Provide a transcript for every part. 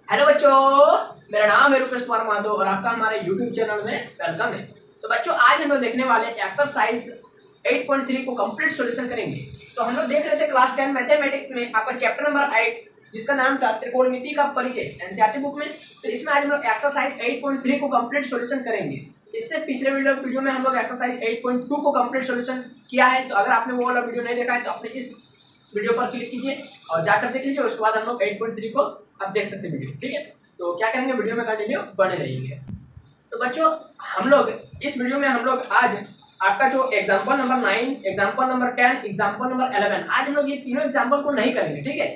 Hello बच्चों, मेरा नाम है रुपेश कुमार माधव और आपका हमारे यूट्यूब चैनल में वेलकम है। तो बच्चों, आज हम लोग देखने वाले एक्सरसाइज 8.3 को कंप्लीट सॉल्यूशन करेंगे। तो हम लोग देख रहे थे क्लास 10 मैथमेटिक्स में आपका चैप्टर नंबर 8 जिसका नाम था त्रिकोणमिति का परिचय एनसीईआरटी बुक में। तो इसमें आज हम लोग एक्सरसाइज 8.3 को कंप्लीट सॉल्यूशन करेंगे। इससे पिछले वीडियो में हम लोग एक्सरसाइज 8.2 को कंप्लीट सॉल्यूशन किया है। तो अगर आपने वो वाला वीडियो नहीं देखा है तो आपने इस वीडियो पर क्लिक कीजिए और जाकर देख लीजिए। उसके बाद हम लोग 8.3 को आप देख सकते हैं वीडियो, ठीक है। तो क्या करेंगे, वीडियो में कंटिन्यू बने रहेंगे। तो बच्चों, हम लोग इस वीडियो में हम लोग आज आपका जो example number 9, example number 10, example number 11, आज हम लोग ये तीनों एग्जांपल को नहीं करेंगे, ठीक है।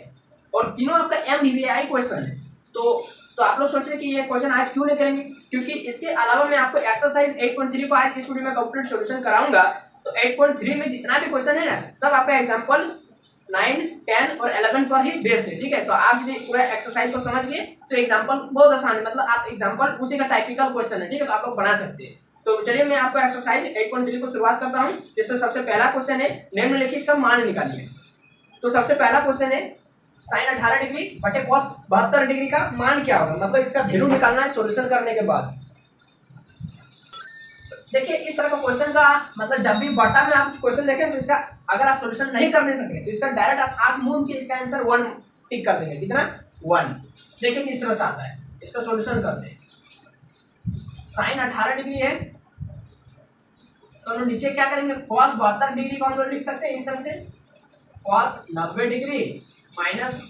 और तीनों आपका MVVI क्वेश्चन है। तो आप लोग सोच रहे हैं कि ये क्वेश्चन आज क्यों नहीं करेंगे, क्योंकि इसके अलावा मैं आपको एक्सरसाइज 8.3 को आज इस वीडियो में कंप्लीट सॉल्यूशन कराऊंगा। तो 8.3 में जितना भी क्वेश्चन है ना, सब आपका एग्जांपल 9, 10 और 11 पर ही बेस है, ठीक है। तो आप यदि पूरा एक्सरसाइज को समझ गए तो एग्जांपल बहुत आसान है, मतलब आप एग्जांपल उसी का टाइपिकल क्वेश्चन है, ठीक है। तो आप लोग बना सकते हैं। तो चलिए मैं आपको एक्सरसाइज 8.3 को शुरुआत करता हूं, जिसमें सबसे पहला क्वेश्चन है निम्नलिखित का मान निकालिए। तो सबसे पहला क्वेश्चन है sin 18 डिग्री बटे cos 72 डिग्री का मान क्या होगा, मतलब इसका वैल्यू निकालना है सॉल्यूशन करने के बाद। देखिए, इस तरह का क्वेश्चन का मतलब जब भी बटा में आप क्वेश्चन देखें तो इसका अगर आप सॉल्यूशन नहीं करने सके तो इसका डायरेक्ट आप आंख मूंद के इसका आंसर 1 टिक कर देंगे। कितना? 1। देखिए किस तरह से आता है, इसका सॉल्यूशन करते हैं। sin 18 डिग्री है तो हम लोग नीचे क्या करेंगे, cos 72 डिग्री को हम लोग लिख सकते हैं इस तरह से, cos 90 degree minus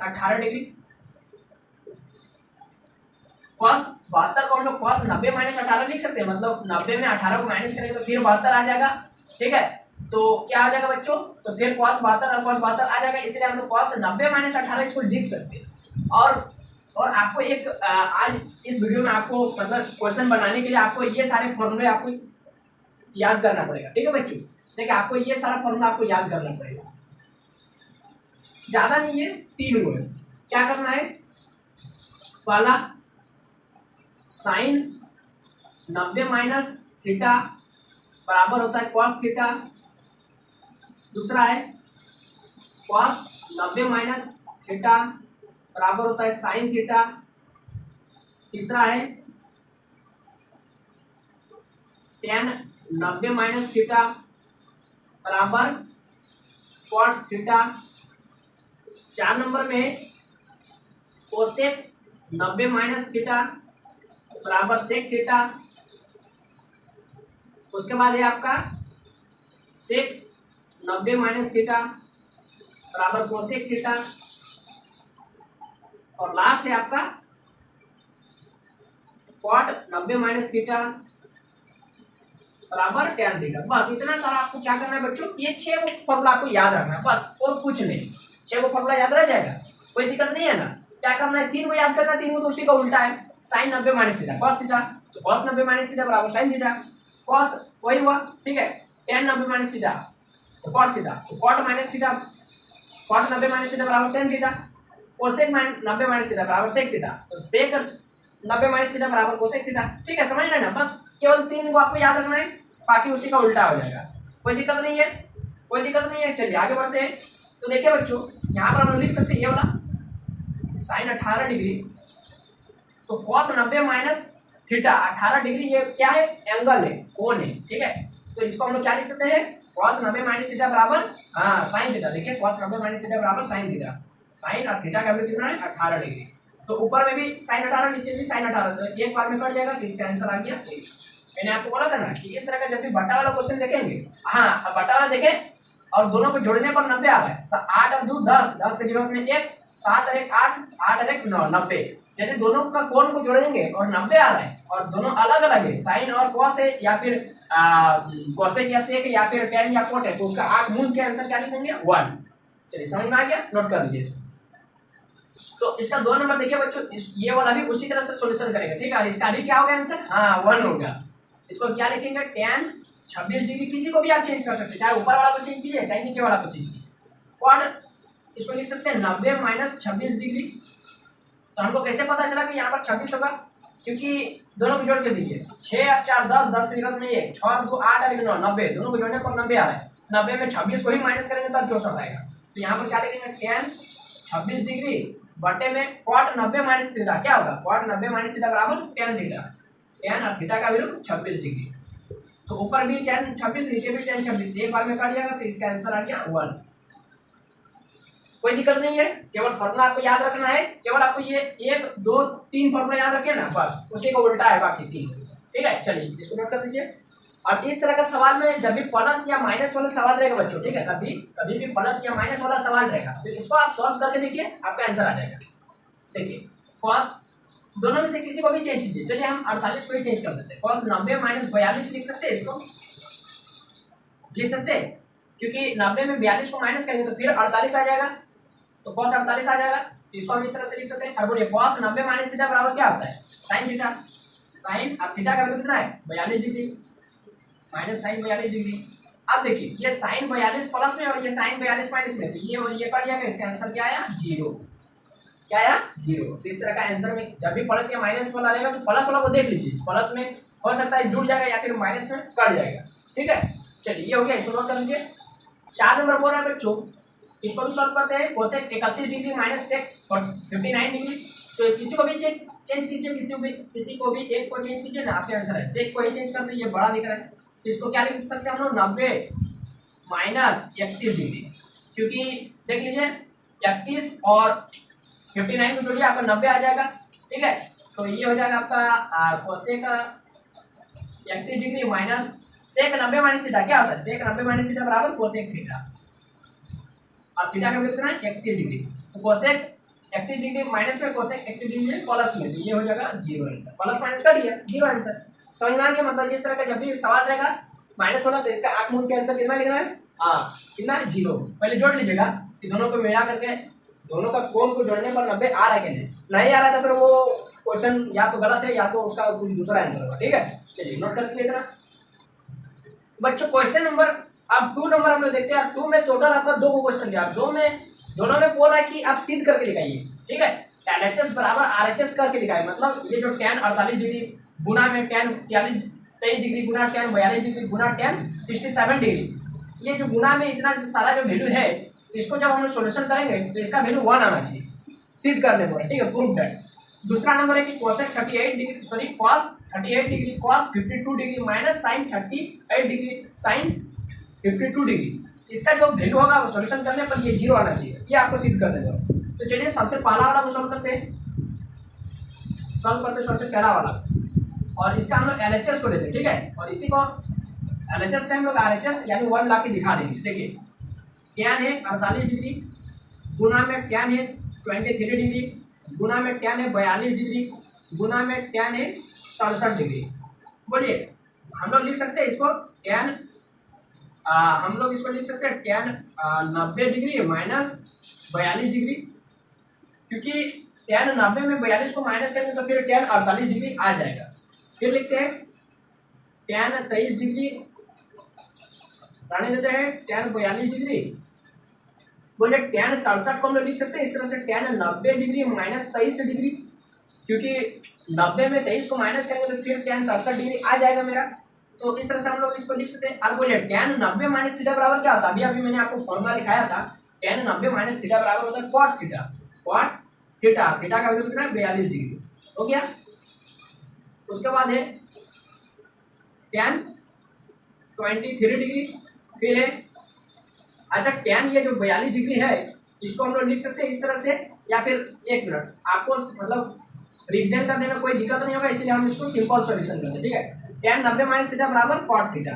18 degree. cos 72 को हम लोग cos 90 माइनस 18 लिख सकते हैं, मतलब 90 में 18 को माइनस करेंगे तो फिर 72 आ जाएगा, ठीक है। तो क्या आ जाएगा बच्चों, तो फिर cos 72 और cos 72 आ जाएगा, इसलिए हम लोग cos 90 माइनस 18 इसको लिख सकते हैं। और आपको एक आज इस वीडियो में आपको मतलब क्वेश्चन बनाने के लिए आपको ये सारे फॉर्मूले आपको याद करना पड़ेगा, ठीक है बच्चों। देखिए, आपको ये सारा फॉर्मूला आपको याद करना पड़ेगा, ज्यादा नहीं है, 3 वो है। क्या करना है, पहला साइन 90 माइनस थीटा बराबर होता है cos थीटा। दूसरा है cos 90 माइनस थीटा बराबर होता है साइन थीटा। तीसरा है tan 90 माइनस थीटा बराबर cot थीटा। 4 नंबर में कोसेक 90 माइनस थीटा बराबर सेक थीटा। उसके बाद है आपका सेक 90 माइनस थीटा बराबर कोसेक थीटा। और लास्ट है आपका कॉट 90 माइनस थीटा बराबर टैन थीटा। बस इतना सारा आपको क्या करना है बच्चों, ये 6 फॉर्मूला आपको याद रखना है बस, और कुछ नहीं। 6 फॉर्मूला याद रह जाएगा, कोई दिक्कत नहीं है ना। क्या करना है, 3 को याद करना है, 3 को तो उसी का उल्टा है, sine 90 minus theta cos theta, तो cos 90 माइनस थीटा बराबर साइन थीटा। cos वही हुआ, ठीक है। tan 90 माइनस थीटा तो cot थीटा, तो cot minus theta, cot 90 minus theta बराबर tan theta. Cosec 90 minus theta बराबर सेक थीटा, तो सेक 90 माइनस थीटा बराबर कोसेक थीटा, ठीक है। समझ रहे ना, बस केवल 3 को आपको याद रखना है, बाकी उसी का उल्टा हो जाएगा। कोई दिक्कत नहीं है, कोई दिक्कत नहीं है। चलिए आगे बढ़ते हैं। तो देखिए बच्चों, यहाँ पर हम लिख सकते हैं ये वाला साइन 18 डिग्री, तो cos 90 माइनस थीटा 18 डिग्री, ये क्या है, एंगल है, कोण है, ठीक है। तो इसको हम लोग क्या लिख सकते हैं, cos 90 माइनस थीटा बराबर साइन थीटा। देखिए cos 90 माइनस थीटा बराबर साइन थीटा, साइन और थीटा का भी कितना है 18 डिग्री। तो ऊपर में भी साइन 18, नीचे भी साइन 18, तो एक बार में कट जाएगा, तो इसका आंसर आ गया 6। मैंने आपको बोला था ना कि इस तरह का जब भी बटा वाला क्वेश्चन देखेंगे, अब बटा वाला देखें और दोनों को जोड़ने पर 90 आ रहा है, 8 और 2 10, 10 की जरूरत में 1, 7 और 1 8, 8 और 1 9, 90। यदि दोनों का कोण को जोड़ेंगे और 90 आ रहा है और दोनों अलग अलग है, साइन और कॉस है, या फिर कोसेक या सेक या फिर टैन या कोट है, तो उसका आंख मूंद के आंसर क्या लिख देंगे, 1। चलिए समझ में आ गया, नोट कर लीजिए इसको। तो इसका 2 नंबर देखिए बच्चों, ये वाला भी उसी तरह से सॉल्यूशन करेंगे, ठीक है। इसका भी क्या होगा आंसर, 1 होगा। इसको क्या लिखेंगे, tan 26 डिग्री, किसी को भी आप चेंज कर सकते हैं, चाहे ऊपर वाला को चेंज कीजिए चाहे नीचे वाला को चेंज कीजिए। कॉट इसको लिख सकते हैं 90 माइनस 26 डिग्री। तो हमको कैसे पता चला कि यहाँ पर 26 होगा, क्योंकि दोनों को जोड़ के दीजिए, 6 और 4 10, 10 की जरूरत में 1, 6 और 2 8 और 1 9, 90, दोनों को जोड़ने पर 90 आ रहा है। 90 में 26 को ही माइनस करेंगे तब 64 आएगा। तो यहाँ पर क्या लिखेंगे, tan 26 डिग्री बटे में कॉट 90 माइनस थीटा क्या होगा, कॉट 90 माइनस थीटा बराबर tan थीटा, tan और थीटा का वैल्यू 26 डिग्री। तो ऊपर भी tan 26 नीचे भी tan 26, एक बार में काट जाएगा तो इसका आंसर आ गया 1। कोई दिक्कत नहीं है, केवल फॉर्मूला आपको याद रखना है, केवल आपको ये 1 2 3 फॉर्मूला याद रखे ना, बस उसी को उल्टा है बाकी 3। ठीक है, चलिए इसको नोट कर लीजिए। अब इस तरह का सवाल में जब भी प्लस या माइनस वाला सवाल रहेगा बच्चों, ठीक है, कभी भी प्लस या माइनस वाला सवाल रहेगा तो इसको आप सॉल्व करके देखिए, आपका आंसर आ जाएगा। देखिए cos दोनों में से किसी को भी चेंज कीजिए, चलिए हम 48 को ही चेंज कर देते हैं, cos 90 माइनस 42 लिख सकते हैं, इसको लिख सकते हैं, क्योंकि 90 में 42 को माइनस करेंगे तो फिर 48 आ जाएगा, तो cos 48 आ जाएगा, इसको हम इस तरह से लिख सकते हैं। और बोलिए cos 90 माइनस थीटा बराबर क्या होता है, साइन थीटा, साइन अब थीटा का वैल्यू कितना है 42 डिग्री माइनस साइन 42 डिग्री। अब देखिए ये साइन 42 प्लस में और ये साइन 42 माइनस में, तो ये और ये कट जाएगा, इसका आंसर क्या आया 0, क्या आया 0। तो इस तरह का आंसर में जब भी प्लस या माइनस वाला रहेगा तो प्लस वाला को देख लीजिए, प्लस में हो सकता है जुड़ जाएगा या फिर माइनस में कट जाएगा। ठीक है, चलिए ये हो गया, इसको नोट कर लीजिए। 4 नंबर बोल रहा है बच्चों, इसको भी सॉल्व करते हैं। Cosec 31 degree minus sec 59 degree, तो किसी को भी चेंज कीजिए, किसी को भी एक को चेंज कीजिए ना, आपके आंसर है। सेक को ही चेंज करते हैं, ये बड़ा दिख रहा है, तो इसको क्या लिख सकते हैं हम लोग 90 माइनस 31 डिग्री, क्योंकि देख लीजिए 31 और 59 को जोड़िए आपका 90 आ जाएगा। ठीक है, तो ये हो जाएगा आपका cosec 31 degree minus sec 90 minus theta, क्या होता है सेक 90 माइनस थीटा बराबर कोसेक थीटा, अब थीटा का वैल्यू कितना है 31 डिग्री, तो कोसेक 31 डिग्री माइनस में कोसेक 31 डिग्री प्लस में, तो ये हो जाएगा 0 आंसर, प्लस माइनस कर दिया 0 आंसर। समझ में आ गया, मतलब इस तरह का जब भी सवाल रहेगा माइनस वाला तो इसका आंख मूंद के आंसर कितना लिखना है, कितना 0। पहले जोड़ लीजिएगा कि दोनों को मिला करके दोनों का कोण को जोड़ने पर 90 आ रहा है कि नहीं आ रहा था, फिर वो क्वेश्चन या तो गलत है या तो उसका कुछ दूसरा आंसर होगा। ठीक है, चलिए नोट कर लीजिए इतना बच्चों। क्वेश्चन नंबर अब 2 नंबर हम लोग देखते हैं। 2 में टोटल आपका 2 क्वेश्चन दिया, दोनों में बोल रहा है कि आप सिद्ध करके दिखाइए। ठीक है, LHS बराबर RHS करके दिखाइए, मतलब ये जो tan 48 डिग्री गुना में tan 23 डिग्री गुना tan 42 डिग्री गुना tan 67 डिग्री, ये जो गुना में इतना सारा जो वैल्यू है, इसको जब हम लोग सोल्यूशन करेंगे तो इसका वैल्यू 1 आना चाहिए सिद्ध करने पर। ठीक है, प्रूव दैट। दूसरा नंबर है कि cos 38 degree cos 52 degree minus sine 38 degree sine 52 degree, इसका जो वैल्यू होगा सॉल्यूशन करने पर ये 0 आना चाहिए, ये आपको सिद्ध करने पर। तो चलिए सबसे पहला वाला को सॉल्व करते हैं, सबसे पहला वाला, और इसका हम लोग LHS को लेते हैं। ठीक है, और इसी को LHS से हम लोग RHS यानी 1 ला के दिखा देंगे। देखिए tan है 48 डिग्री गुना में tan है 23 डिग्री गुना में tan है 42 डिग्री गुना में tan है 67 डिग्री। बोलिए हम लोग लिख सकते हैं इसको tan हम लोग इसको लिख सकते हैं tan 90 डिग्री माइनस 42 डिग्री, क्योंकि tan 90 में 42 को माइनस करेंगे तो फिर tan 48 डिग्री आ जाएगा। फिर लिखते हैं tan 23 डिग्री रहने देते हैं tan 42 डिग्री, बोले tan 67 को हम लोग लिख सकते हैं इस तरह से tan 90 डिग्री माइनस 23 डिग्री, क्योंकि 90 में 23 को माइनस करेंगे तो फिर tan 67 डिग्री आ जाएगा मेरा, तो इस तरह से हम लोग इसको लिख सकते हैं। अब बोलिए tan 90 माइनस थीटा बराबर क्या होता है, अभी मैंने आपको फॉर्मूला दिखाया था, tan 90 माइनस थीटा बराबर होता है cot थीटा, थीटा का वैल्यू कितना है 42 डिग्री, हो गया। उसके बाद है tan 23 डिग्री, फिर है अच्छा tan ये जो 42 डिग्री है इसको हम लोग लिख सकते हैं इस तरह से, या फिर एक मिनट आपको मतलब रिविजन करने में कोई दिक्कत नहीं होगा, इसलिए हम इसको सिंपल सॉल्यूशन करते हैं। ठीक है, tan 90 माइनस थीटा बराबर cot थीटा।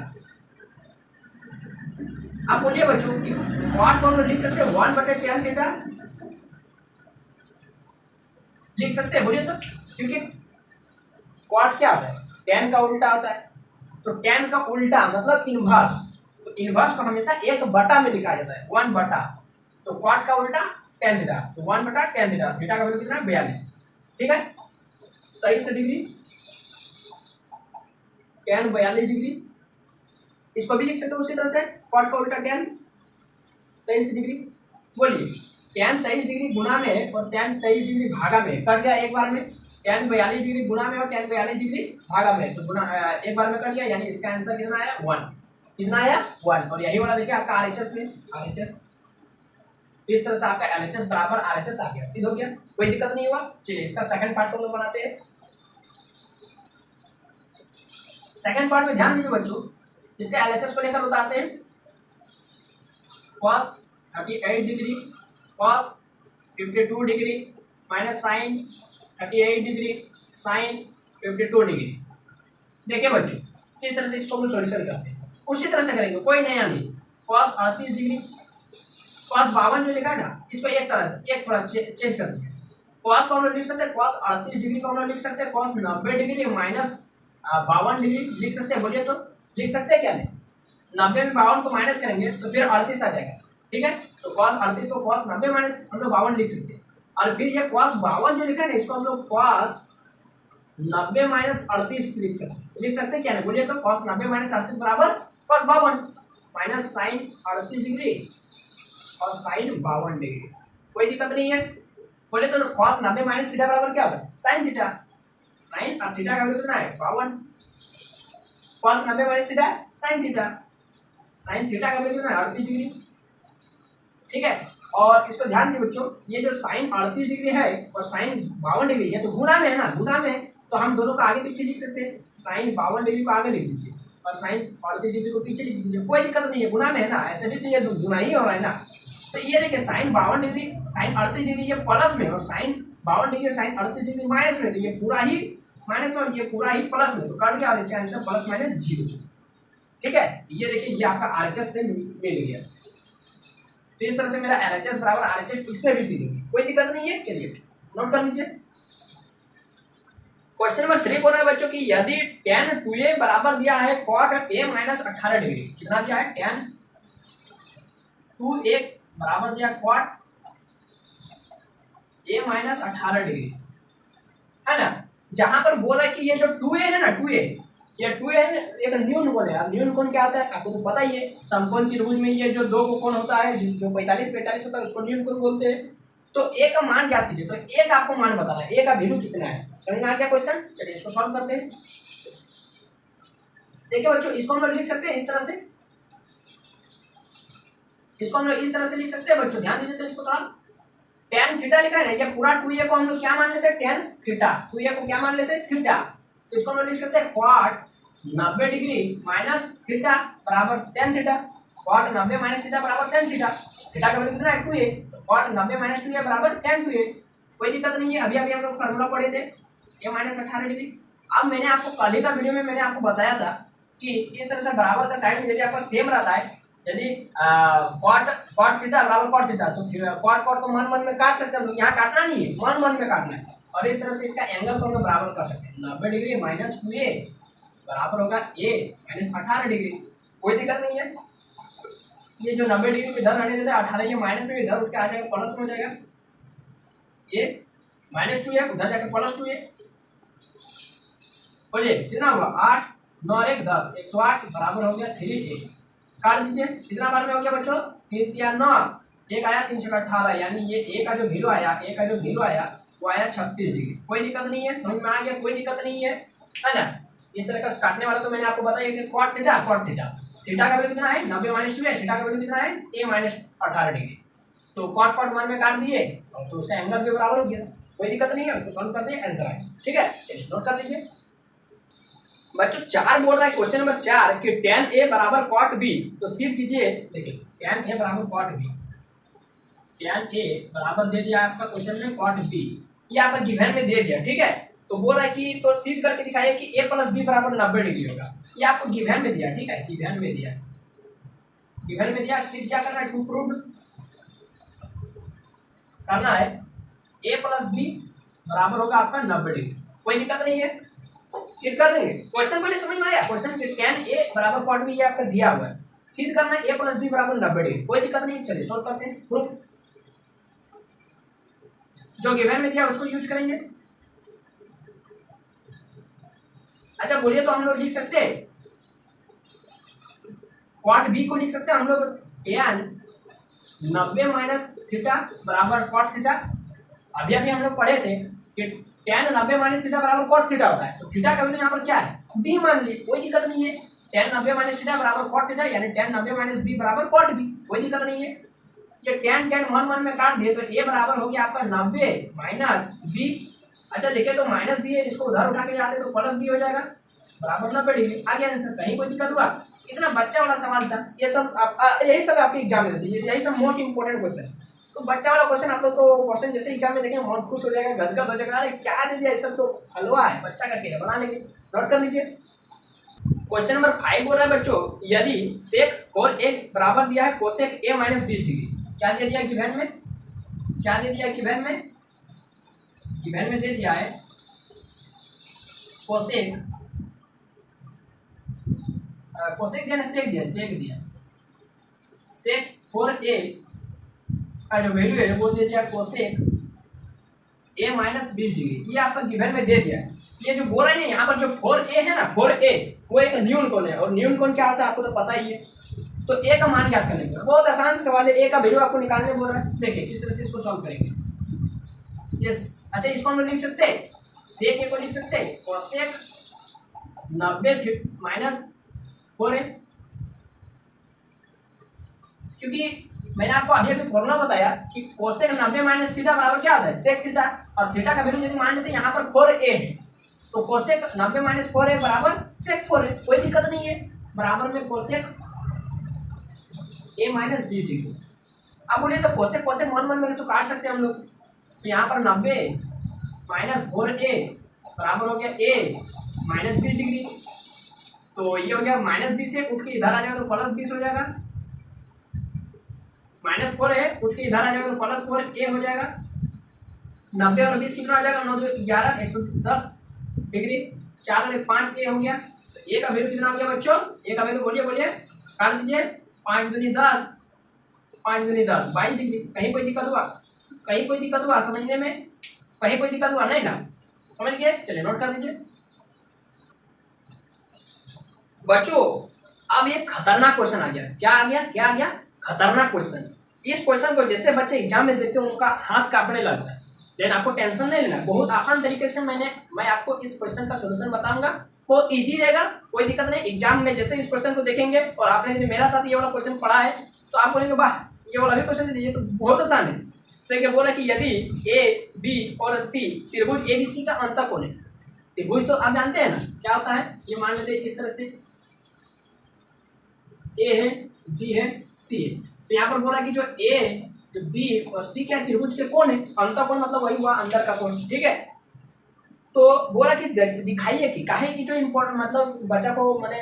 आप बोलिए बच्चों कि cot को हम लोग लिख सकते हैं 1/tan थीटा, लिख सकते हैं, बोलिए तो, क्योंकि cot क्या होता है tan का उल्टा होता है, तो tan का उल्टा मतलब इनवर्स, तो इनवर्स को हमेशा 1/, में लिखा जाता है 1/, तो cot का उल्टा tan थीटा, तो 1/tan थीटा, थीटा का वैल्यू कितना 42। ठीक है, 23 डिग्री tan 42 डिग्री, इसको भी लिख सकते हो उसी तरह से cot का उल्टा tan 23 डिग्री। बोलिए tan 23 डिग्री गुना में और tan 23 डिग्री भागा में कट गया एक बार में, tan 42 डिग्री गुना में और tan 42 डिग्री भागा में, तो गुना एक बार में कट गया, यानी इसका आंसर कितना आया 1, कितना आया 1। और यही वाला देखिए आपका RHS में, RHS तो इस तरह से आपका LHS बराबर RHS आ गया, सीधा हो गया, कोई दिक्कत नहीं हुआ। चलिए इसका सेकंड पार्ट को हम लोग बनाते हैं। सेकंड पार्ट में ध्यान दीजिए बच्चों, इसके LHS को लेकर उतारते हैं। cos 38 degree cos 52 degree minus sine 38 degree sine 52 degree. देखिए बच्चों, किस तरह से इसको हम सॉल्यूशन करते हैं उसी तरह से करेंगे, कोई नया नहीं। cos 38 डिग्री cos 52 जो लिखा है ना, इसको एक तरह से एक थोड़ा चेंज कर दीजिए। cos को हम लोग लिख सकते हैं cos 38 डिग्री को हम लोग लिख सकते हैं cos 90 डिग्री माइनस 52 डिग्री लिख सकते हैं। बोलिए तो लिख सकते हैं क्या नहीं? 90 में 52 को माइनस करेंगे तो फिर 38 आ जाएगा, ठीक है। तो cos 38 को cos 90 माइनस हम लोग 52 लिख सकते हैं। और फिर ये cos 52 जो लिखा है ना, इसको हम लोग cos 90 माइनस 38 लिख सकते हैं क्या नहीं? बोलिए तो cos 90 माइनस 38 बराबर cos 52 माइनस साइन 38 डिग्री और साइन 52 डिग्री। कोई दिक्कत नहीं है। बोले तो cos 90 माइनस थीटा बराबर क्या होगा? Sine theta. साइन और थीटा का वैल्यू कितना है? 52। cos 90 minus theta sine theta. Sine theta का वैल्यू कितना है? 38 डिग्री, ठीक है। और इसको ध्यान दीजिए बच्चों, ये जो साइन 38 डिग्री है और साइन 52 डिग्री है तो गुणा में है ना, गुणा में तो हम दोनों को आगे पीछे लिख सकते हैं। साइन 52 डिग्री को आगे लिख दीजिए और साइन 38 डिग्री को पीछे लिख दीजिए, कोई दिक्कत नहीं है, गुणा में है ना, ऐसे भी तो ये गुणा ही हो रहा है ना। तो ये देखिए साइन 52 डिग्री साइन 38 डिग्री ये प्लस में और sine 52 degree sine 38 degree minus में, तो ये पूरा ही माइनस में और ये पूरा ही प्लस में, तो कट गया और इसका आंसर प्लस माइनस 0, ठीक है। ये देखिए ये आपका RHS से मिल गया। तो इस तरह से मेरा LHS बराबर RHS इसमें भी सीखेंगे, कोई दिक्कत नहीं है। चलिए नोट कर लीजिए। क्वेश्चन नंबर 3 बोल रहा है बच्चों कि यदि tan 2a बराबर दिया है cot a माइनस 18 डिग्री, कितना दिया है? tan 2a बराबर दिया cot a माइनस 18 डिग्री, है ना। जहां पर बोल रहा है कि ये जो 2a है ना, 2a ये 2a है एक न्यून कोण है। अब न्यून कोण क्या होता है आपको तो पता ही है, समकोण की रूल में ये जो दो कोण होता है जो 45 होता है उसको न्यून कोण बोलते हैं। तो a का मान ज्ञात कीजिए, तो a का आपको मान बताना है, a का वैल्यू कितना है। समझ में आ गया क्वेश्चन? चलिए इसको सॉल्व करते हैं। देखिए बच्चों, इसको हम लोग लिख सकते हैं इस तरह से, इसको हम लोग इस तरह से लिख सकते हैं बच्चों, ध्यान दीजिए। तो इसको थोड़ा tan थीटा लिखा है ना, ये पूरा 2a को हम लोग क्या मान लेते हैं? tan theta. 2a को क्या मान लेते हैं? थीटा। तो इसको हम लोग लिख सकते हैं cot 90 डिग्री माइनस थीटा बराबर tan theta. cot 90 minus theta बराबर tan थीटा। थीटा का वैल्यू कितना है? 2a। तो cot 90 माइनस 2a बराबर tan 2a। कोई दिक्कत नहीं है। अभी अभी हम लोग फार्मूला पढ़े थे a माइनस 18 डिग्री। अब मैंने आपको कल ही का वीडियो में मैंने आपको बताया था कि इस तरह से बराबर का साइड में यदि आपका सेम रहता है, यदि cot थीटा बराबर cot थीटा, तो cot को मन में काट सकते हैं हम लोग, यहाँ काटना नहीं है, मन में काटना है। और इस तरह से इसका एंगल को हम बराबर कर सकते हैं। 90 डिग्री माइनस 2a बराबर होगा a माइनस 18 डिग्री। कोई दिक्कत नहीं है। ये जो 90 डिग्री को इधर रहने देते हैं, 18 ये माइनस में इधर उठ के आ जाएगा, प्लस में हो जाएगा। ये माइनस 2a उधर जाकर प्लस 2a। बोलिए कितना हुआ? 8 9 और 1 10, 108 बराबर हो गया 3a। काट दीजिए, कितना बार में हो गया बच्चों? 3 या 9, 1 आया 3 6 18, यानी ये a का जो वैल्यू आया, a का जो वैल्यू आया वो आया 36 डिग्री। कोई दिक्कत नहीं है, समझ में आ गया? कोई दिक्कत नहीं है ना। इस तरह का काटने वाला तो मैंने आपको बताया कि cot थीटा थीटा का वैल्यू कितना है? 90 माइनस 2 है, थीटा का वैल्यू कितना है? a minus 18 degree. तो cot मान में काट दिए और तो उसका एंगल भी बराबर हो गया। कोई दिक्कत नहीं है, उसको सॉल्व करते हैं, आंसर आएगा, ठीक है। चलिए नोट कर लीजिए बच्चों। 4 बोल रहा है क्वेश्चन नंबर 4 कि tan a बराबर cot b। तो सिर्फ कीजिए, देखिए tan a बराबर cot b, tan a बराबर दे दिया आपका क्वेश्चन में cot b, ये आपका गिवन में दे दिया, ठीक है। तो बोल रहा है कि तो सिद्ध करके दिखाइए कि a प्लस b बराबर 90 डिग्री होगा। ये आपको गिवन में दिया, ठीक है, गिवन में दिया, गिवन में दिया। सिद्ध क्या करना है? टू प्रूव करना है a प्लस b बराबर होगा आपका 90 डिग्री। कोई दिक्कत नहीं है, सिद्ध कर देंगे। क्वेश्चन पहले समझ में आया? क्वेश्चन tan a बराबर cot b ये आपका दिया हुआ है, सिद्ध करना है a प्लस b बराबर 90 डिग्री। कोई दिक्कत नहीं, चलिए सॉल्व करते हैं। प्रूफ जो गिवन में दिया उसको यूज करेंगे। अच्छा बोलिए, तो हम लोग लिख सकते हैं cot b को लिख सकते हैं हम लोग tan 90 माइनस थीटा बराबर cot थीटा। अभी अभी हम लोग पढ़े थे कि tan 90 माइनस थीटा बराबर cot थीटा होता है। तो थीटा का वैल्यू यहाँ पर क्या है? b मान ली, कोई दिक्कत नहीं है। tan 90 माइनस थीटा बराबर cot थीटा, यानी tan 90 माइनस b बराबर cot b, कोई दिक्कत नहीं है। ये 10 10 1 1 में काट दिए तो ए बराबर हो गया आपका 90 माइनस बी। अच्छा देखिए तो माइनस बी है, इसको उधर उठा के जाते तो प्लस बी हो जाएगा बराबर 90 डिग्री। आ गया आंसर, कहीं कोई दिक्कत हुआ? इतना बच्चा वाला सवाल था ये सब। यही सब आपके एग्जाम में होती है, यही सब मोस्ट इंपोर्टेंट क्वेश्चन। तो बच्चा वाला क्वेश्चन आप लोग तो क्वेश्चन जैसे एग्जाम में देखेंगे बहुत खुश हो जाएगा, गदगद हो जाएगा, अरे क्या दे दिया, ये सब तो हलवा है, बच्चा का क्या बना लेंगे। नोट कर लीजिए। क्वेश्चन नंबर 5 बोल रहा है बच्चों, यदि सेक और ए बराबर दिया है कोसेक ए माइनस 20 डिग्री। क्या दे दिया गिवन में? क्या दे दिया गिवन में? गिवन में दे दिया है कोसेक, कोसेक दिया ना सेक दिया, सेक दिया, सेक 4a का जो वैल्यू है वो दे दिया कोसेक a माइनस 20 डिग्री। ये आपका गिवन में दे दिया है। ये जो बोल रहे हैं ना यहाँ पर जो 4a है ना, 4a वो एक न्यून कोण है, और न्यून कोण क्या होता है आपको तो पता ही है। तो a का मान ज्ञात करने का बहुत आसान सा सवाल है, a का वैल्यू आपको निकालने बोल रहा है। देखिए किस तरह से इसको सॉल्व करेंगे। यस अच्छा इसको हम लिख सकते हैं, सेक a को लिख सकते हैं कोसेक 90 माइनस 4a, क्योंकि मैंने आपको अभी अभी फॉर्मूला बताया कि कोसेक 90 माइनस थीटा बराबर क्या होता है सेक थीटा, और थीटा का वैल्यू यदि मान लेते हैं यहाँ पर 4a है तो कोसेक 90 माइनस 4a बराबर सेक 4a, कोई दिक्कत नहीं है। बराबर में कोसेक a माइनस 20 डिग्री। अब बोलिए तो कोसेक कोसेक 1 1 में तो काट सकते हैं हम लोग। तो यहाँ पर 90 माइनस 4a बराबर हो गया a माइनस 20 डिग्री। तो ये हो गया माइनस 20 से उठ के इधर आ जाएगा तो प्लस 20 हो जाएगा, माइनस 4 है उठ के इधर आ जाएगा तो प्लस 4a हो जाएगा। 90 और 20 कितना आ जाएगा 9 2 11 110 डिग्री, 4 और 1 5a हो गया। तो a का वैल्यू कितना हो गया बच्चों? a का वैल्यू बोलिए बोलिए, काट दीजिए, 5 दूनी 10, 5 दूनी 10 22 डिग्री। कहीं कोई दिक्कत हुआ? कहीं कोई दिक्कत हुआ समझने में? कहीं कोई दिक्कत हुआ नहीं ना? समझ गए? चलिए नोट कर लीजिए बच्चों। अब ये खतरनाक क्वेश्चन आ गया। क्या आ गया? क्या आ गया? खतरनाक क्वेश्चन। इस क्वेश्चन को जैसे बच्चे एग्जाम में देते हैं उनका हाथ कांपने लगता है, लेकिन आपको टेंशन नहीं लेना, बहुत आसान तरीके से मैं आपको इस क्वेश्चन का सॉल्यूशन बताऊंगा, बहुत इजी रहेगा, कोई दिक्कत नहीं। एग्जाम में जैसे इस क्वेश्चन को देखेंगे और आपने यदि मेरा साथ ये वाला क्वेश्चन पढ़ा है तो आप बोलेंगे वाह ये वाला भी क्वेश्चन दे दीजिए, तो बहुत आसान है। तो क्या बोला कि यदि ए बी और सी त्रिभुज ए बी सी का अंतःकोण है, त्रिभुज तो आप जानते हैं ना क्या होता है, ये मान लेते हैं इस तरह से ए है बी है सी है। तो यहाँ पर बोला कि जो ए बी और सी क्या त्रिभुज के कोण है, अंतःकोण मतलब वही हुआ अंदर का कोण, ठीक है। तो बोला कि दिखाइए कि काहे की जो इम्पोर्टेंट मतलब बच्चा को मैंने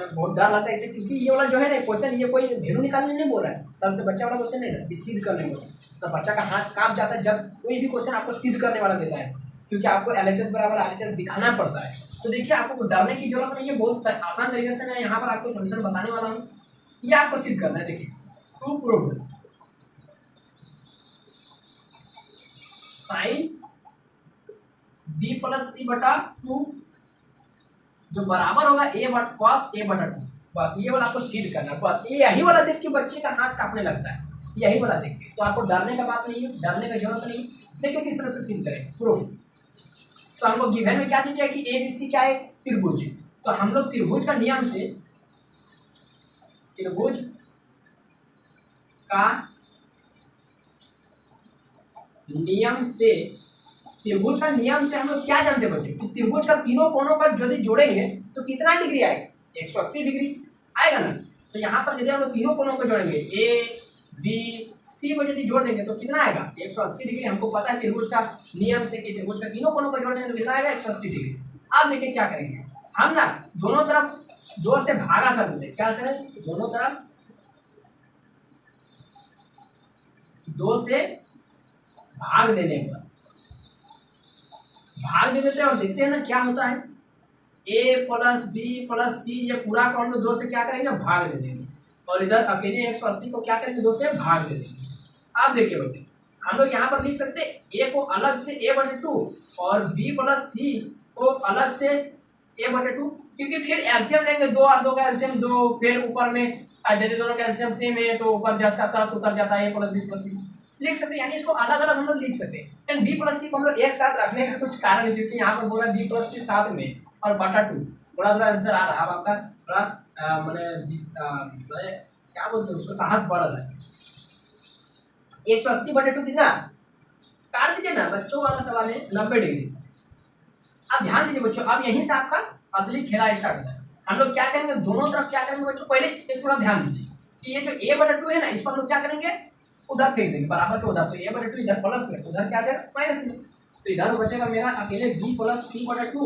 बहुत डर लगता है इसे, क्योंकि ये वाला जो है ना क्वेश्चन ये कोई वैल्यू निकालने नहीं बोल रहा है, तब से बच्चा वाला क्वेश्चन नहीं ना सिद्ध करने बोल रहा है। तो बच्चा का हाथ कांप जाता है जब कोई भी क्वेश्चन आपको सिद्ध करने वाला देता है, क्योंकि आपको LHS बराबर RHS दिखाना पड़ता है। तो देखिए आपको डरने की जरूरत नहीं है, बहुत आसान तरीके से मैं यहाँ पर आपको सोल्यूशन बताने वाला हूँ, ये आपको सिद्ध करना है। देखिए to proved sine b plus c बटा 2 जो बराबर होगा a बट कॉस a बटा 2, बस ये वाला आपको सिद्ध करना है। बस यही वाला देख के बच्चे का हाथ कांपने लगता है, यही वाला देख के, तो आपको डरने का बात नहीं है, डरने का जरूरत नहीं। देखिए किस तरह से सिद्ध करें प्रूफ। तो हमको गिवन में क्या दीजिए कि ए बी सी क्या है त्रिभुज है, तो हम लोग त्रिभुज का नियम से, त्रिभुज का नियम से, त्रिभुज का नियम से हम लोग क्या जानते हैं बच्चों कि त्रिभुज का तीनों कोणों पर यदि जोड़ेंगे तो कितना डिग्री आएगा? 180 डिग्री आएगा ना। तो यहाँ पर यदि हम लोग तीनों कोणों को जोड़ेंगे ए बी सी को यदि जोड़ देंगे तो कितना आएगा? 180 डिग्री। हमको पता है त्रिभुज का नियम से कि त्रिभुज का तीनों कोणों को जोड़ देंगे तो कितना आएगा? 180 डिग्री। अब देखिए क्या करेंगे हम ना, दोनों तरफ 2 से भागा कर देते, क्या करें दोनों तरफ 2 से भाग देने का, भाग दे देते हैं और देखते हैं ना क्या होता है। a प्लस बी प्लस सी ये पूरा को हम लोग 2 से क्या करेंगे भाग दे देंगे, और इधर अकेले 180 को क्या करेंगे 2 से भाग दे देंगे। आप देखिए बच्चों हम लोग यहाँ पर लिख सकते हैं a को अलग से a बटे 2 और b प्लस सी को अलग से a बटे 2, क्योंकि फिर एलसीएम लेंगे 2 और 2 का एलसीएम 2, फिर ऊपर में यदि दोनों का एलसीएम सेम है तो ऊपर जस्ट का प्लस उतर जाता है a प्लस बी प्लस सी लिख सकते हैं, यानी इसको अलग अलग हम लोग लिख सकते हैं। एंड बी प्लस सी को हम लोग एक साथ रखने का कुछ कारण है, क्योंकि यहाँ पर बोला बी प्लस सी साथ में और बटा 2, थोड़ा थोड़ा आंसर आ रहा है अब आपका, थोड़ा मैंने क्या बोलते हैं उसको साहस बढ़ रहा है। 180/2 कितना, काट दीजिए ना, बच्चों वाला सवाल है 90 डिग्री। अब ध्यान दीजिए बच्चों, अब यहीं से आपका असली खेला स्टार्ट होता है। हम लोग क्या करेंगे, दोनों तरफ क्या करेंगे बच्चों, पहले एक थोड़ा ध्यान दीजिए कि ये जो a/2 है ना, इसको हम लोग क्या करेंगे, उधर फेंक देंगे बराबर के उधर। तो a/2 इधर प्लस में, उधर क्या जाएगा माइनस में। तो इधर बचेगा मेरा अकेले b + c/2,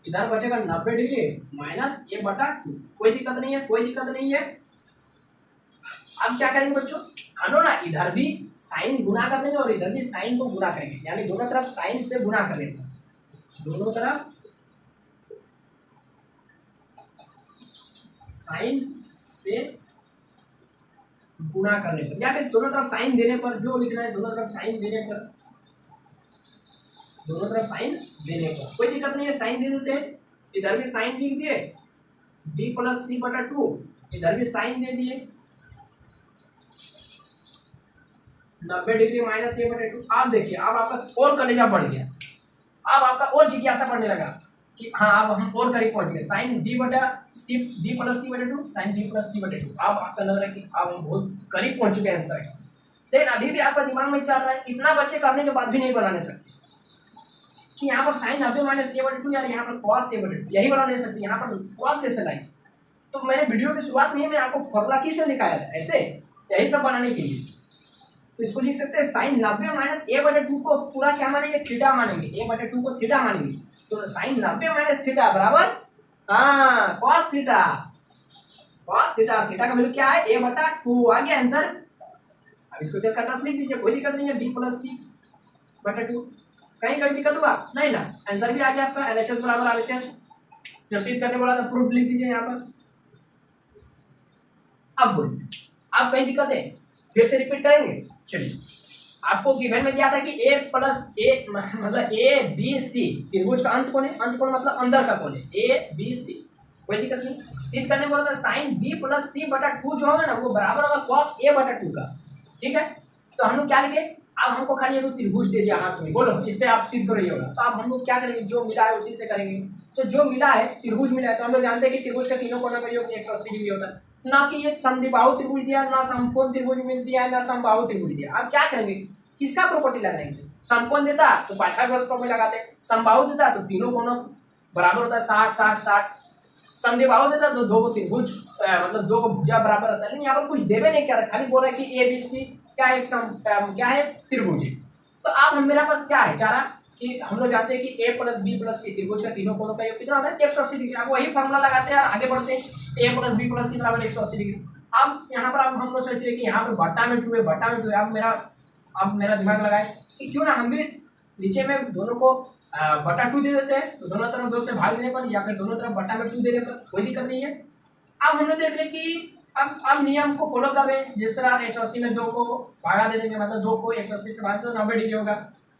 इधर बचेगा 90 डिग्री माइनस a/2। कोई दिक्कत नहीं है, कोई दिक्कत नहीं है। अब क्या करेंगे बच्चों, हम लोग ना इधर भी साइन गुना कर देंगे और इधर भी साइन को गुना करेंगे, यानी दोनों तरफ साइन से गुना कर लेंगे, दोनों तरफ साइन से गुना करने पर, या फिर दोनों तरफ साइन देने पर, जो लिखना है दोनों तरफ साइन देने पर, दोनों तरफ साइन देने पर कोई दिक्कत नहीं है, साइन दे देते हैं। इधर भी साइन लिख दिए b + c/2, इधर भी साइन दे दिए 90 डिग्री माइनस a/2। आप देखिए, अब आपका और कलेजा बढ़ गया, अब आपका और जिज्ञासा बढ़ने लगा कि हाँ अब हम और करीब पहुंच गए, sign b + c/2, sign b + c/2। अब आपका लग रहा है कि अब हम बहुत करीब पहुंच चुके हैं आंसर के, लेकिन अभी भी आपका दिमाग में चल रहा है, इतना बच्चे करने के बाद भी नहीं बना सकते कि यहाँ पर साइन 90 माइनस a/2 यार यहाँ पर cos a/2, यही बना नहीं सकते, यहाँ पर cos कैसे लाए। तो मैंने वीडियो की शुरुआत में ही मैं आपको फॉर्मूला किससे दिखाया था, ऐसे यही सब बनाने के लिए। तो इसको लिख सकते हैं साइन 90 माइनस a/2 को पूरा क्या मानेंगे, थीटा मानेंगे, a/2 को थीटा मानेंगे। तो साइन 90 माइनस थीटा बराबर cos theta, cos theta, theta का वैल्यू क्या है a/2, आ गया आंसर। अब इसको जस्ट करना लिख दीजिए, कोई दिक्कत नहीं है, b + c/2। कहीं कोई दिक्कत हुआ नहीं ना, आंसर भी आ गया आपका, LHS बराबर RHS। जो सिद्ध करने बोला था प्रूफ लिख दीजिए यहाँ पर। अब बोलिए, अब कहीं दिक्कत है, फिर से रिपीट करेंगे। चलिए, आपको गिवन में दिया था कि a + a मतलब ABC त्रिभुज का अंत कोण है, अंत कोण मतलब अंदर का कोण है, ABC, कोई दिक्कत नहीं। सिद्ध करने बोला था साइन b + c/2 जो होगा ना वो बराबर होगा cos a/2 का, ठीक है। तो हम लोग क्या लिखे, अब हमको खाली एक त्रिभुज दे दिया हाथ में, बोलो इससे आप सिद्ध करो ये होगा। तो अब हम लोग क्या करेंगे, जो मिला है उसी से करेंगे। तो जो मिला है त्रिभुज मिला है, तो हम लोग जानते हैं कि त्रिभुज का तीनों कोणों का योग 180 डिग्री होता है। ना कि ये समद्विबाहु त्रिभुज दिया, ना समकोण त्रिभुज दिया, ना समबाहु त्रिभुज दिया। अब क्या करेंगे, किसका प्रॉपर्टी लगाएंगे, समकोण देता तो पाइथागोरस प्रॉपर्टी लगाते, समबाहु देता तो तीनों कोणों बराबर होता है 60 60 60, समद्विबाहु देता तो दो को त्रिभुज मतलब दो को भुजा बराबर होता है। लेकिन यहाँ पर कुछ देवे नहीं, क्या खाली बोल रहा है कि ABC क्या एक क्या है, त्रिभुज है। तो अब हम मेरे पास क्या है चारा कि हम लोग जानते हैं कि a + b + c त्रिभुज का तीनों कोणों का योग कितना होता है 180 डिग्री। अब वही फार्मूला लगाते हैं और आगे बढ़ते हैं, a + b + c बराबर 180 डिग्री। अब यहाँ पर अब हम लोग सोच रहे हैं कि यहाँ पर बट्टा में 2 है, बट्टा में 2 है। अब मेरा दिमाग लगाए कि क्यों ना हम भी नीचे में दोनों को बट्टा 2 दे देते हैं, तो दोनों तरफ 2 से भाग देने पर, या फिर दोनों तरफ बट्टा में 2 देने पर कोई दिक्कत नहीं है। अब हम लोग देख रहे हैं कि अब नियम को फॉलो कर रहे हैं, जिस तरह 180 में 2 को भागा दे देंगे, मतलब 2 को 180 से भाग तो 90 डिग्री होगा।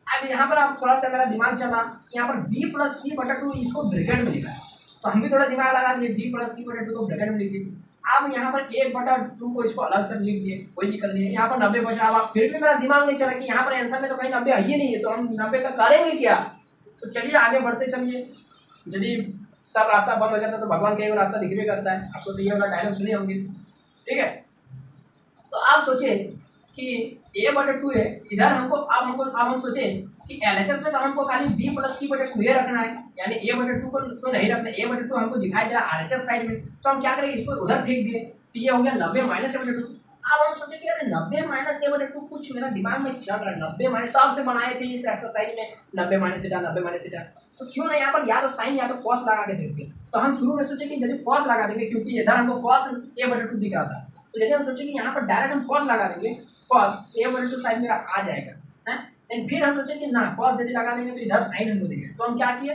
अब यहाँ पर आप थोड़ा सा मेरा दिमाग चला, यहाँ पर b + c/2 इसको ब्रैकेट में लिखा है, तो हम भी थोड़ा दिमाग लगा दिए, b + c/2 को ब्रैकेट में लिख दिए। अब यहाँ पर 1/2 को इसको अलग से लिख दिए, कोई दिक्कत नहीं है। यहाँ पर 90 बचा, अब फिर भी मेरा दिमाग नहीं चला कि यहाँ पर आंसर में तो कहीं 90 है ही नहीं है, तो हम 90 का करेंगे क्या। तो चलिए आगे बढ़ते चलिए, यदि सब रास्ता बंद हो जाता है तो भगवान का एक रास्ता दिख भी करता है। आपको तो ये वाला डायलॉग सुने होंगे, ठीक है। तो आप सोचे कि a/2 है इधर, अब हम सोचे कि LHS में तो हमको खाली b + c/2 ये रखना है, यानी a/2 को तो नहीं रखना, a/2 हमको दिखाई दे रहा है RHS साइड में, तो हम क्या करेंगे इसको उधर फेंक दिए, तो ये हो गया 90 माइनस a/2। अब हम सोचे कि अरे 90 माइनस a/2 कुछ मेरा दिमाग में चल रहा है, 90 माइनस, तब से बनाए थे इस एक्सरसाइज में 90 माइनस थीटा, 90 माइनस थीटा। तो क्यों ना यहाँ पर या तो साइन या तो कॉस लगा के देखते हैं। तो हम शुरू में सोचे कि यदि कॉस लगा देंगे, क्योंकि इधर हमको कॉस a/2 दिख रहा था, तो यदि हम सोचे कि यहाँ पर डायरेक्ट हम कॉस लगा देंगे, कॉस a/2 साइड मेरा आ जाएगा, है। लेकिन फिर हम सोचे कि ना कॉस यदि लगा देंगे तो इधर साइन हमको दिखेगा, तो हम क्या किए,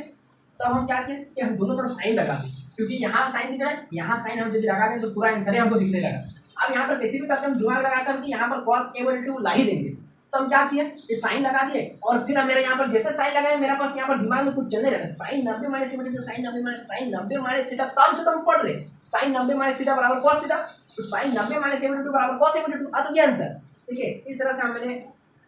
तब हम क्या किए कि हम दोनों तरफ साइन लगा दें, क्योंकि यहाँ साइन दिख रहा है, यहाँ साइन हम यदि लगा दें तो पूरा आंसर हमको दिखने लगा। अब यहाँ पर किसी भी करके हम दिमाग लगा कर यहाँ पर कॉस a/2 ला ही देंगे, तो हम क्या किए, ये साइन लगा दिए, और फिर हम मेरे यहाँ पर जैसे साइन लगाए मेरे पास यहाँ पर दिमाग में कुछ चलने लगा, sine 90 minus a/2, sine 90 minus, sine 90 minus theta, तब से तो हम पढ़ रहे साइन 90 माइनस थीटा बराबर कॉस थीटा, तो साइन 90 माइनस a/2 बराबर कॉस a/2 आ तो गया आंसर। देखिए इस तरह से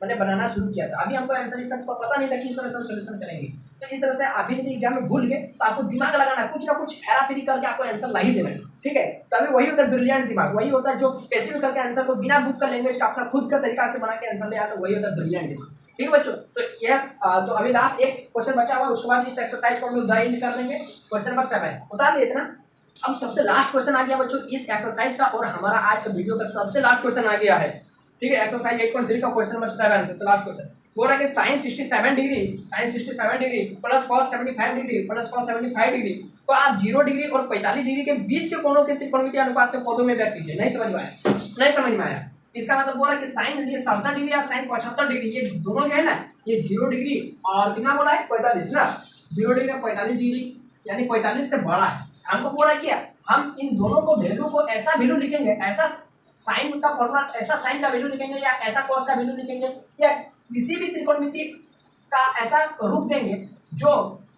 मैंने बनाना शुरू किया था। अभी हमको आंसर इस सबको पता नहीं था कि इस तरह से हम सोल्यूशन करेंगे, तो इस तरह से अभी यदि एग्जाम में भूल गए तो आपको दिमाग लगाना, कुछ ना कुछ हेरा फेरी करके आपको आंसर ला ही देना है। ठीक है, तभी वही होता है ब्रिलियंट दिमाग, वही होता है जो पैसिव करके आंसर को बिना बुक का लैंग्वेज का अपना खुद का तरीका से बना के आंसर ले आता है, वही होता है ब्रिलियंट दिमाग। ठीक है बच्चों, तो यह तो अभी लास्ट एक क्वेश्चन बचा हुआ है, उसके बाद इस एक्सरसाइज को हम लोग एंड कर लेंगे। क्वेश्चन नंबर 7 बता दिए इतना। अब सबसे लास्ट क्वेश्चन आ गया बच्चों इस एक्सरसाइज का, और हमारा आज का वीडियो का सबसे लास्ट क्वेश्चन आ गया है। ठीक है, एक्सरसाइज 8.3 का क्वेश्चन नंबर 7 सबसे लास्ट क्वेश्चन बोल रहा है कि sine 67 degree plus cos 75 degree plus cos 75 degree को आप 0 डिग्री और 45 डिग्री के बीच के कोणों के त्रिकोणमितीय अनुपात के पदों में व्यक्त कीजिए। नहीं समझ में आया? नहीं समझ में आया? इसका मतलब बोल रहा है कि साइन ये 67 डिग्री और साइन 75 डिग्री, ये दोनों जो है ना, ये 0 डिग्री और कितना बोला है 45 ना, 0 डिग्री और 45 डिग्री यानी 45 से बड़ा है। हमको बोला क्या, हम इन दोनों को वैल्यू को ऐसा वैल्यू लिखेंगे, ऐसा साइन का फॉर्मूला, ऐसा साइन का वैल्यू लिखेंगे या ऐसा कॉस का वैल्यू लिखेंगे या किसी भी त्रिकोणमिति का ऐसा रूप देंगे जो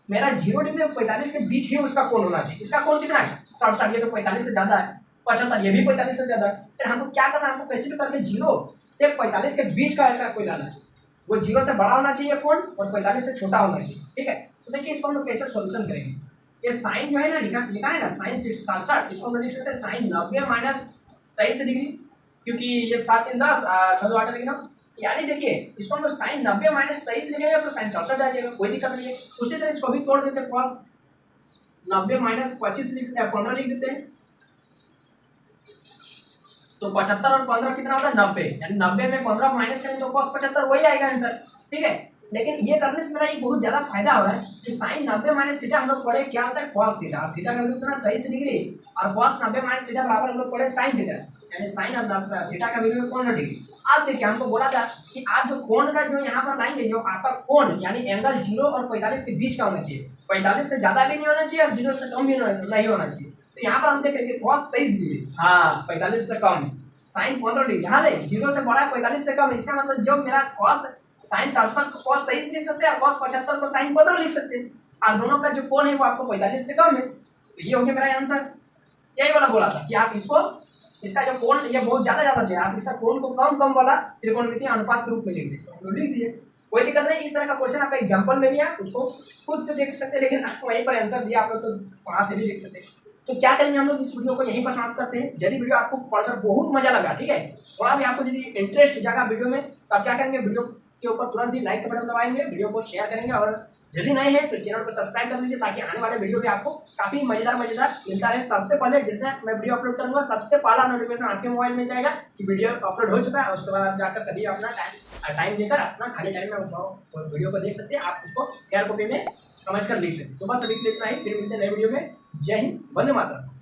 मेरा 0 डिग्री और 45 के बीच ही उसका कोण होना चाहिए। इसका कोण कितना है 67, ये तो 45 से ज्यादा है, 75 ये भी 45 से ज्यादा है। फिर हमको क्या करना है, हमको कैसे भी करके 0 से 45 के बीच का ऐसा कोई लाना है, वो 0 से बड़ा होना चाहिए कोण और 45 से छोटा होना चाहिए। ठीक है, तो देखिए इसको हम लोग कैसे सोल्यूशन करेंगे। ये साइन जो है ना लिखा है ना साइन 67, इसको हम लोग लिख सकते हैं साइन 90 माइनस 23 डिग्री, क्योंकि ये 7 3 10 6 2 8 लिखना, यानी देखिए इसको हम लोग साइन 90 माइनस 23 लिखेंगे तो साइन 67 आ जाएगा, कोई दिक्कत नहीं है। उसी तरह इसको भी तोड़ देते हैं, कॉस 90 माइनस 25 15 लिख देते हैं, तो 75 और 15 कितना होता है 90, यानी 90 में 15 माइनस करेंगे तो कॉस 75 वही आएगा आंसर। ठीक है, लेकिन ये करने से मेरा एक बहुत ज्यादा फायदा हो रहा है कि साइन 90 माइनस थीटा हम लोग पढ़े क्या होता है कॉस थीटा, और थीटा का वैल्यू कितना 23 डिग्री, और कॉस 90 माइनस थीटा बराबर हम लोग पढ़े साइन थीटा, यानी साइन थीटा का वैल्यू 15 डिग्री। आप देखिए हमको बोला था कि आप जो कोण का जो यहाँ पर लाएंगे, जो आपका कोण यानी एंगल 0 और 45 के बीच का होना चाहिए, 45 से ज्यादा भी नहीं होना चाहिए और 0 से कम भी नहीं होना चाहिए। तो यहाँ पर हम देखेंगे कॉस 23 डिग्री, हाँ 45 से कम, साइन 15 डिग्री, हाँ नहीं 0 से बड़ा 45 से कम, इसका मतलब जो मेरा कॉस साइन 67 को कॉस 23 लिख सकते हैं और कॉस 75 को साइन 15 लिख सकते हैं, और दोनों का जो कोण है वो आपको 45 से कम है, तो ये हो गया मेरा आंसर। यही वाला बोला था कि आप इसको इसका जो कोण ये बहुत ज्यादा दिया, आप इसका कोण को कम वाला त्रिकोणमितीय अनुपात के रूप में लिख देते हैं, लिख दिए, कोई दिक्कत नहीं। इस तरह का क्वेश्चन आपका एग्जाम्पल में भी है, उसको खुद से देख सकते हैं, लेकिन वहीं पर आंसर दिया आप लोग तो वहां से भी लिख सकते हैं। तो क्या करेंगे हम लोग इस वीडियो को यहीं पर समाप्त करते हैं। यदि वीडियो आपको पढ़कर बहुत मजा लगा, ठीक है, थोड़ा भी आपको यदि इंटरेस्ट जागा वीडियो में, तो आप क्या करेंगे, वीडियो के ऊपर तुरंत ही लाइक का बटन दबाएंगे, वीडियो को शेयर करेंगे, और यदि नए हैं तो चैनल को सब्सक्राइब कर लीजिए, ताकि आने वाले वीडियो भी आपको काफी मजेदार मिलता रहे। सबसे पहले जिससे मैं वीडियो अपलोड करूंगा, सबसे पहला नोटिफिकेशन आपके मोबाइल में जाएगा कि वीडियो अपलोड हो चुका है। उसके बाद आप जाकर कभी अपना टाइम देकर अपना खाली टाइम में वीडियो को देख सकते हैं, आप उसको फेयर कॉपी में समझ कर लिख सकते हैं। तो बस अभी के लिए इतना ही, फिर मिलते हैं नए वीडियो में। जय हिंद, वंदे मातरम।